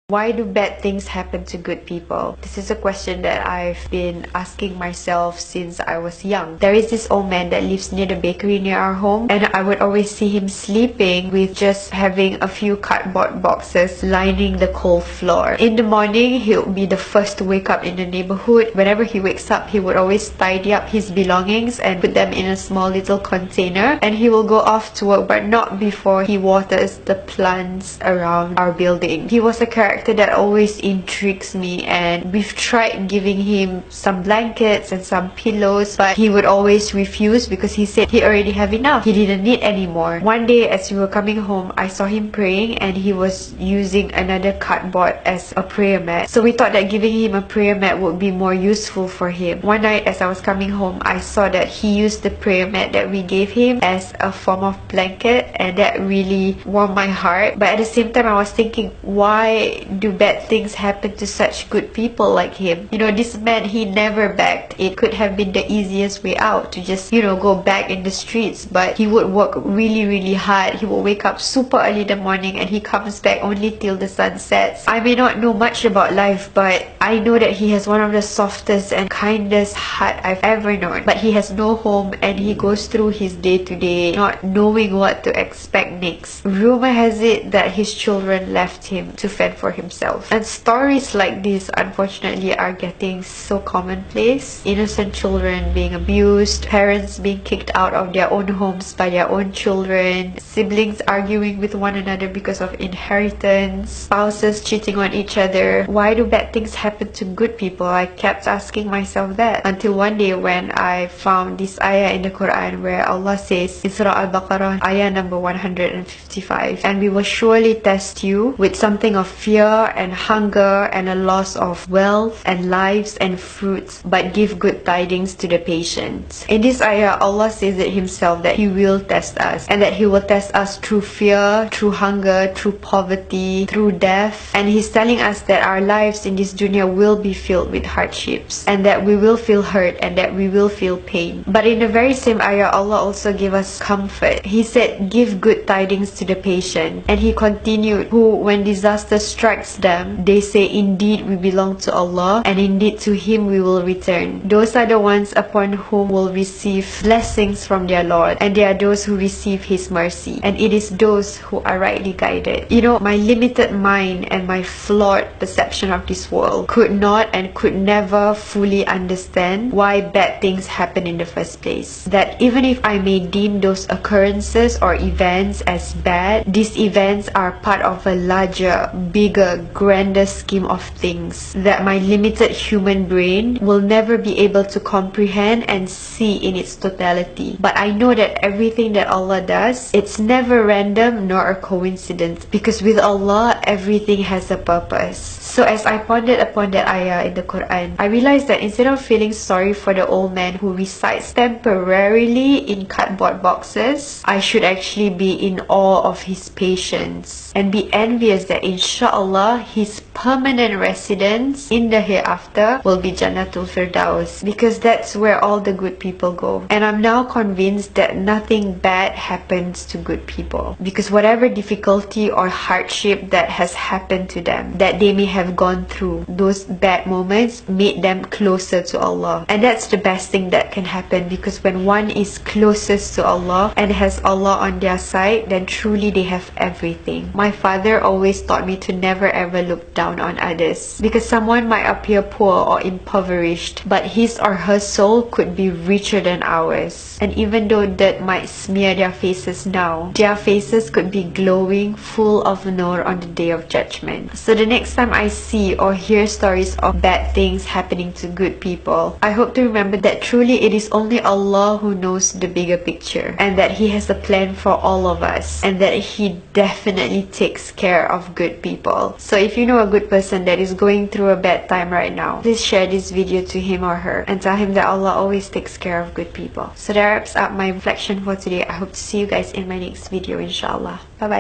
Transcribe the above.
Why do bad things happen to good people? This is a question that I've been asking myself since I was young. There is this old man that lives near the bakery near our home, and I would always see him sleeping with just having a few cardboard boxes lining the cold floor. In the morning, he'll be the first to wake up in the neighborhood. Whenever he wakes up, he would always tidy up his belongings and put them in a small little container, and he will go off to work, but not before he waters the plants around our building. He was a character that always intrigues me, and we've tried giving him some blankets and some pillows, but he would always refuse because he said he already have enough. He didn't need anymore. One day as we were coming home, I saw him praying and he was using another cardboard as a prayer mat. So we thought that giving him a prayer mat would be more useful for him. One night as I was coming home, I saw that he used the prayer mat that we gave him as a form of blanket, and that really warmed my heart. But at the same time, I was thinking, why do bad things happen to such good people like him? You know, this man, he never begged. It could have been the easiest way out to just, you know, go back in the streets, but he would work really hard. He will wake up super early in the morning and he comes back only till the sun sets. I may not know much about life, but I know that he has one of the softest and kindest heart I've ever known. But he has no home and he goes through his day to day not knowing what to expect next. Rumor has it that his children left him to fend for himself. And stories like this, unfortunately, are getting so commonplace. Innocent children being abused, parents being kicked out of their own homes by their own children, siblings arguing with one another because of inheritance, spouses cheating on each other. Why do bad things happen to good people? I kept asking myself that until one day when I found this ayah in the Quran where Allah says in Surah Al-Baqarah, ayah number 155, and we will surely test you with something of fear and hunger and a loss of wealth and lives and fruits, but give good tidings to the patient. In this ayah, Allah says it himself that He will test us, and that He will test us through fear, through hunger, through poverty, through death. And He's telling us that our lives in this dunya will be filled with hardships, and that we will feel hurt, and that we will feel pain. But in the very same ayah, Allah also gave us comfort. He said, give good tidings to the patient. And He continued, who when disaster strikes them, they say, indeed we belong to Allah, and indeed to Him we will return. Those are the ones upon whom will receive blessings from their Lord, and they are those who receive His mercy, and it is those who are rightly guided. You know, my limited mind and my flawed perception of this world could not and could never fully understand why bad things happen in the first place. That even if I may deem those occurrences or events as bad, these events are part of a larger, bigger, grander scheme of things that my limited human brain will never be able to comprehend and see in its totality. But I know that everything that Allah does, it's never random nor a coincidence, because with Allah everything has a purpose. So as I pondered upon that ayah in the Quran, I realized that instead of feeling sorry for the old man who resides temporarily in cardboard boxes, I should actually be in awe of his patience and be envious that inshallah his permanent residence in the hereafter will be Jannatul Firdaus, because that's where all the good people go. And I'm now convinced that nothing bad happens to good people, because whatever difficulty or hardship that has happened to them, that they may have gone through, those bad moments made them closer to Allah. And that's the best thing that can happen, because when one is closest to Allah and has Allah on their side, then truly they have everything. My father always taught me to never ever look down on others, because someone might appear poor or impoverished, but his or her soul could be richer than ours. And even though dirt might smear their faces now, their faces could be glowing, full of nur on the day of judgment. So the next time I see or hear stories of bad things happening to good people, I hope to remember that truly it is only Allah who knows the bigger picture, and that He has a plan for all of us, and that He definitely takes care of good people. So if you know a good person that is going through a bad time right now, please share this video to him or her and tell him that Allah always takes care of good people. So that wraps up my reflection for today. I hope to see you guys in my next video, inshallah. Bye bye.